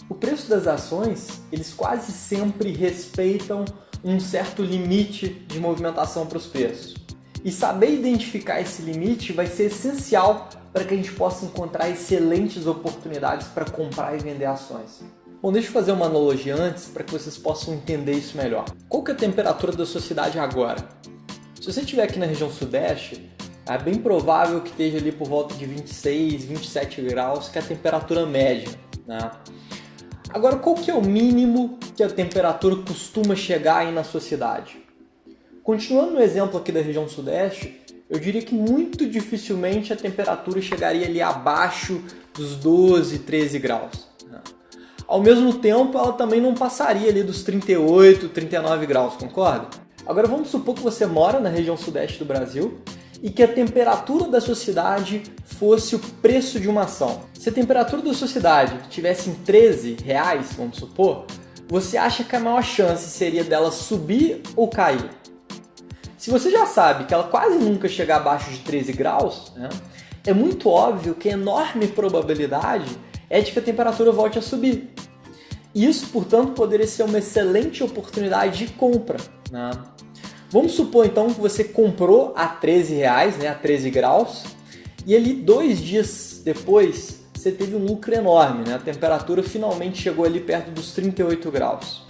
O preço das ações, eles quase sempre respeitam um certo limite de movimentação para os preços. E saber identificar esse limite vai ser essencial para que a gente possa encontrar excelentes oportunidades para comprar e vender ações. Bom, deixa eu fazer uma analogia antes para que vocês possam entender isso melhor. Qual que é a temperatura da sua cidade agora? Se você estiver aqui na região sudeste, é bem provável que esteja ali por volta de 26, 27 graus, que é a temperatura média, né? Agora, qual que é o mínimo que a temperatura costuma chegar aí na sua cidade? Continuando no exemplo aqui da região sudeste, eu diria que muito dificilmente a temperatura chegaria ali abaixo dos 12, 13 graus. Ao mesmo tempo, ela também não passaria ali dos 38, 39 graus, concorda? Agora vamos supor que você mora na região sudeste do Brasil e que a temperatura da sua cidade fosse o preço de uma ação. Se a temperatura da sua cidade estivesse em R$13, vamos supor, você acha que a maior chance seria dela subir ou cair? Se você já sabe que ela quase nunca chega abaixo de 13 graus, né, é muito óbvio que a enorme probabilidade é de que a temperatura volte a subir. Isso, portanto, poderia ser uma excelente oportunidade de compra, né? Vamos supor então que você comprou a R$13, né, a 13 graus, e ali 2 dias depois você teve um lucro enorme, né? A temperatura finalmente chegou ali perto dos 38 graus.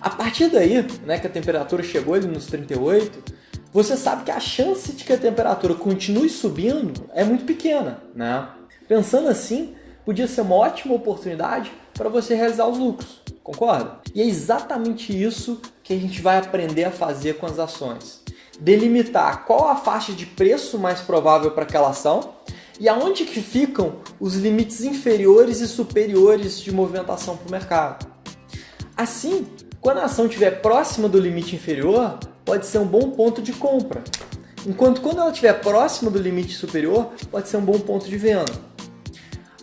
A partir daí, né, que a temperatura chegou ali nos 38, você sabe que a chance de que a temperatura continue subindo é muito pequena, né? Pensando assim, podia ser uma ótima oportunidade para você realizar os lucros, concorda? E é exatamente isso que a gente vai aprender a fazer com as ações. Delimitar qual a faixa de preço mais provável para aquela ação e aonde que ficam os limites inferiores e superiores de movimentação para o mercado. Assim, quando a ação estiver próxima do limite inferior, pode ser um bom ponto de compra. Enquanto quando ela estiver próxima do limite superior, pode ser um bom ponto de venda.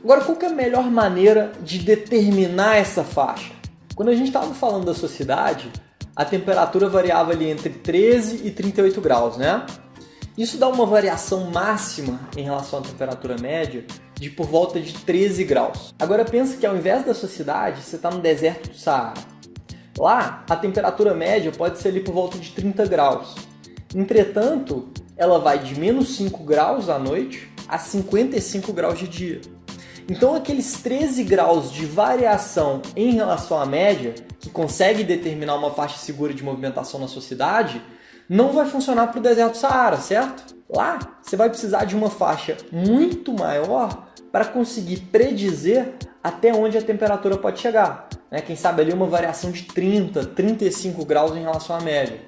Agora, qual que é a melhor maneira de determinar essa faixa? Quando a gente estava falando da sua cidade, a temperatura variava ali entre 13 e 38 graus, né? Isso dá uma variação máxima em relação à temperatura média de por volta de 13 graus. Agora pensa que ao invés da sua cidade, você está no deserto do Saara. Lá, a temperatura média pode ser ali por volta de 30 graus. Entretanto, ela vai de menos 5 graus à noite a 55 graus de dia. Então, aqueles 13 graus de variação em relação à média, que consegue determinar uma faixa segura de movimentação na sua cidade, não vai funcionar para o deserto do Saara, certo? Lá, você vai precisar de uma faixa muito maior para conseguir predizer até onde a temperatura pode chegar. Quem sabe ali uma variação de 30, 35 graus em relação à média.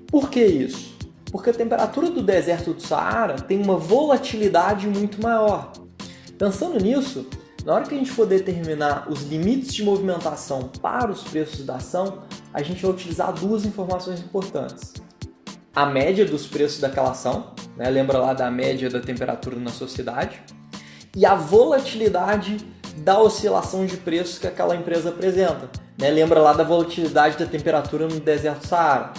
Por que isso? Porque a temperatura do deserto do Saara tem uma volatilidade muito maior. Pensando nisso, na hora que a gente for determinar os limites de movimentação para os preços da ação, a gente vai utilizar 2 informações importantes. A média dos preços daquela ação, né? Lembra lá da média da temperatura na sua cidade, e a volatilidade da oscilação de preços que aquela empresa apresenta, né? Lembra lá da volatilidade da temperatura no deserto do Saara.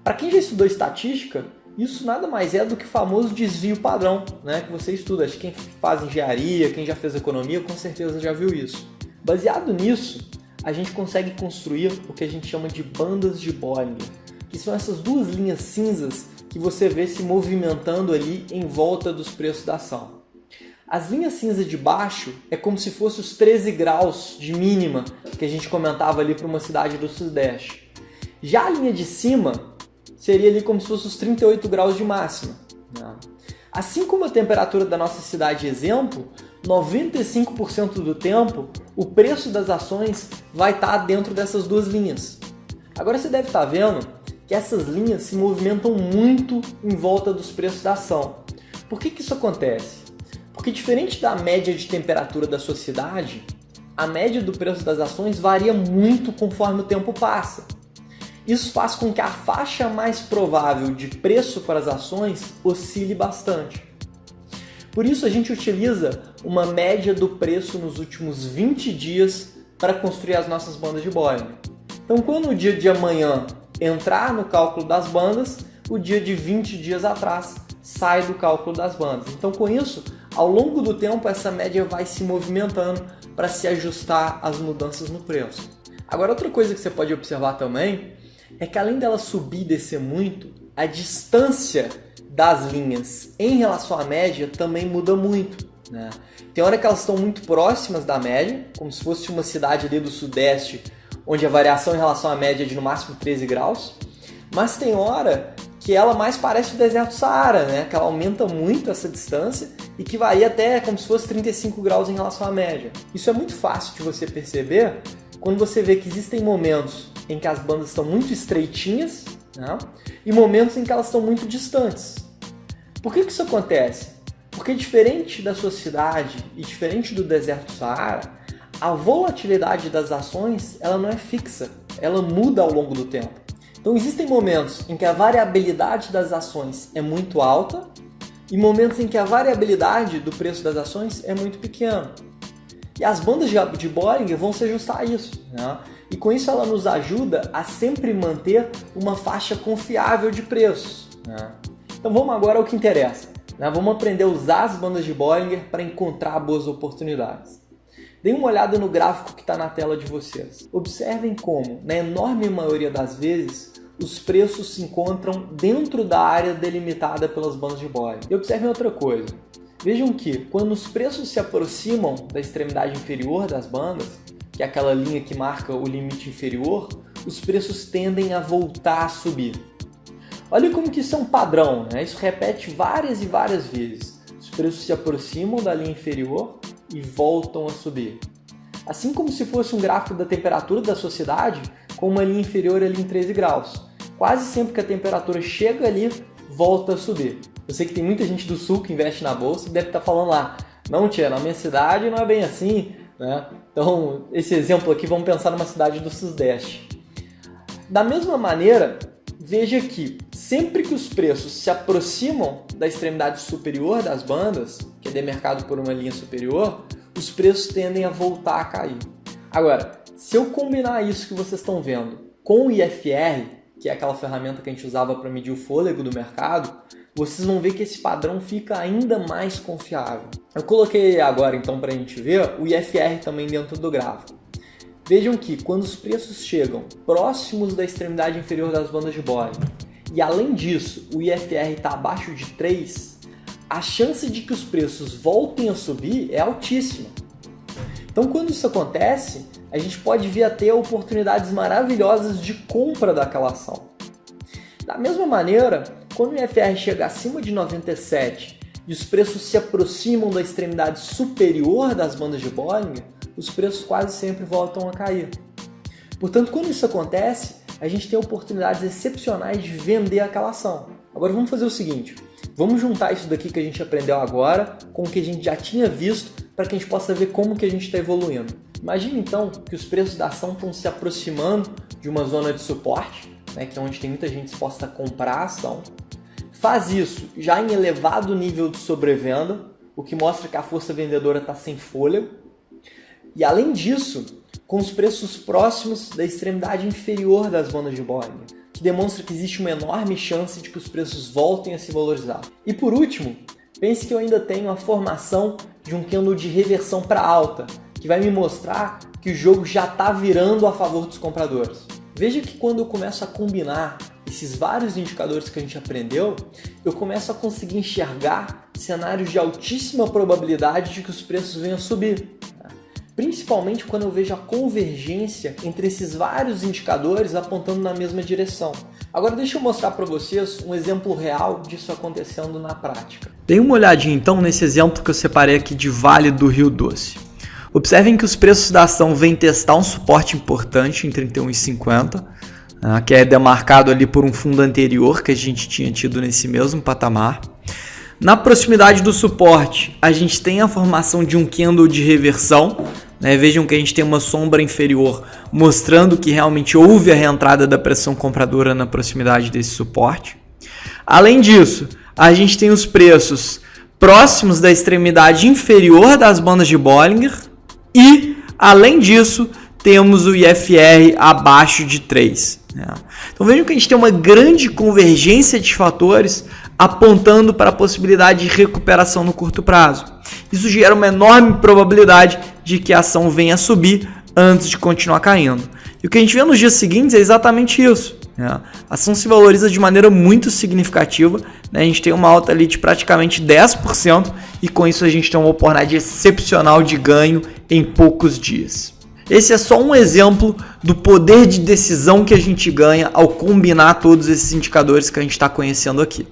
Para quem já estudou estatística, isso nada mais é do que o famoso desvio padrão, né, que você estuda. Acho que quem faz engenharia, quem já fez economia, com certeza já viu isso. Baseado nisso, a gente consegue construir o que a gente chama de bandas de Bollinger, que são essas 2 linhas cinzas que você vê se movimentando ali em volta dos preços da ação. As linhas cinza de baixo é como se fossem os 13 graus de mínima que a gente comentava ali para uma cidade do Sudeste. Já a linha de cima seria ali como se fosse os 38 graus de máxima. Assim como a temperatura da nossa cidade exemplo, 95% do tempo o preço das ações vai estar dentro dessas 2 linhas. Agora você deve estar vendo que essas linhas se movimentam muito em volta dos preços da ação. Por que isso acontece? Porque diferente da média de temperatura da sua cidade, a média do preço das ações varia muito conforme o tempo passa. Isso faz com que a faixa mais provável de preço para as ações oscile bastante. Por isso a gente utiliza uma média do preço nos últimos 20 dias para construir as nossas bandas de Bollinger. Então quando o dia de amanhã entrar no cálculo das bandas, o dia de 20 dias atrás sai do cálculo das bandas. Então com isso, ao longo do tempo essa média vai se movimentando para se ajustar às mudanças no preço. Agora, outra coisa que você pode observar também é que além dela subir e descer muito, a distância das linhas em relação à média também muda muito, né? Tem hora que elas estão muito próximas da média, como se fosse uma cidade ali do sudeste, onde a variação em relação à média é de no máximo 13 graus, mas tem hora que ela mais parece o deserto do Saara, né? Que ela aumenta muito essa distância e que vai até como se fosse 35 graus em relação à média. Isso é muito fácil de você perceber quando você vê que existem momentos em que as bandas estão muito estreitinhas, né? E momentos em que elas estão muito distantes. Por que isso acontece? Porque diferente da sua cidade e diferente do deserto do Saara, a volatilidade das ações ela não é fixa, ela muda ao longo do tempo. Então existem momentos em que a variabilidade das ações é muito alta e momentos em que a variabilidade do preço das ações é muito pequena. E as bandas de Bollinger vão se ajustar a isso, né? E com isso ela nos ajuda a sempre manter uma faixa confiável de preços, né? Então vamos agora ao que interessa, né? Vamos aprender a usar as bandas de Bollinger para encontrar boas oportunidades. Deem uma olhada no gráfico que está na tela de vocês. Observem como, na enorme maioria das vezes, os preços se encontram dentro da área delimitada pelas bandas de Bollinger. E observem outra coisa. Vejam que, quando os preços se aproximam da extremidade inferior das bandas, que é aquela linha que marca o limite inferior, os preços tendem a voltar a subir. Olha como que isso é um padrão, né? Isso repete várias e várias vezes. Os preços se aproximam da linha inferior e voltam a subir. Assim como se fosse um gráfico da temperatura da sua cidade, com uma linha inferior ali em 13 graus. Quase sempre que a temperatura chega ali, volta a subir. Eu sei que tem muita gente do sul que investe na bolsa e deve estar falando lá, não tia, na minha cidade não é bem assim, né? Então, esse exemplo aqui, vamos pensar numa cidade do sudeste. Da mesma maneira, veja que sempre que os preços se aproximam da extremidade superior das bandas, que é demarcado por uma linha superior, os preços tendem a voltar a cair. Agora, se eu combinar isso que vocês estão vendo com o IFR, que é aquela ferramenta que a gente usava para medir o fôlego do mercado, vocês vão ver que esse padrão fica ainda mais confiável. Eu coloquei agora então para a gente ver o IFR também dentro do gráfico. Vejam que quando os preços chegam próximos da extremidade inferior das bandas de Bollinger e além disso o IFR está abaixo de 3, a chance de que os preços voltem a subir é altíssima. Então quando isso acontece, a gente pode vir a ter oportunidades maravilhosas de compra daquela ação. Da mesma maneira, quando o IFR chega acima de 97 e os preços se aproximam da extremidade superior das bandas de Bollinger, os preços quase sempre voltam a cair. Portanto, quando isso acontece, a gente tem oportunidades excepcionais de vender aquela ação. Agora vamos fazer o seguinte, vamos juntar isso daqui que a gente aprendeu agora com o que a gente já tinha visto para que a gente possa ver como que a gente está evoluindo. Imagine então que os preços da ação estão se aproximando de uma zona de suporte, né, que é onde tem muita gente disposta a comprar a ação. Faz isso já em elevado nível de sobrevenda, o que mostra que a força vendedora está sem fôlego. E além disso, com os preços próximos da extremidade inferior das bandas de Bollinger, que demonstra que existe uma enorme chance de que os preços voltem a se valorizar. E por último, pense que eu ainda tenho a formação de um candle de reversão para alta, que vai me mostrar que o jogo já está virando a favor dos compradores. Veja que quando eu começo a combinar esses vários indicadores que a gente aprendeu, eu começo a conseguir enxergar cenários de altíssima probabilidade de que os preços venham a subir. Principalmente quando eu vejo a convergência entre esses vários indicadores apontando na mesma direção. Agora deixa eu mostrar para vocês um exemplo real disso acontecendo na prática. Dê uma olhadinha então nesse exemplo que eu separei aqui de Vale do Rio Doce. Observem que os preços da ação vêm testar um suporte importante em 31,50, que é demarcado ali por um fundo anterior que a gente tinha tido nesse mesmo patamar. Na proximidade do suporte, a gente tem a formação de um candle de reversão. Vejam que a gente tem uma sombra inferior mostrando que realmente houve a reentrada da pressão compradora na proximidade desse suporte. Além disso, a gente tem os preços próximos da extremidade inferior das bandas de Bollinger e, além disso, temos o IFR abaixo de 3. Então vejam que a gente tem uma grande convergência de fatores apontando para a possibilidade de recuperação no curto prazo. Isso gera uma enorme probabilidade de que a ação venha a subir antes de continuar caindo. E o que a gente vê nos dias seguintes é exatamente isso. A ação se valoriza de maneira muito significativa, né? A gente tem uma alta ali de praticamente 10% e com isso a gente tem uma oportunidade excepcional de ganho em poucos dias. Esse é só um exemplo do poder de decisão que a gente ganha ao combinar todos esses indicadores que a gente está conhecendo aqui.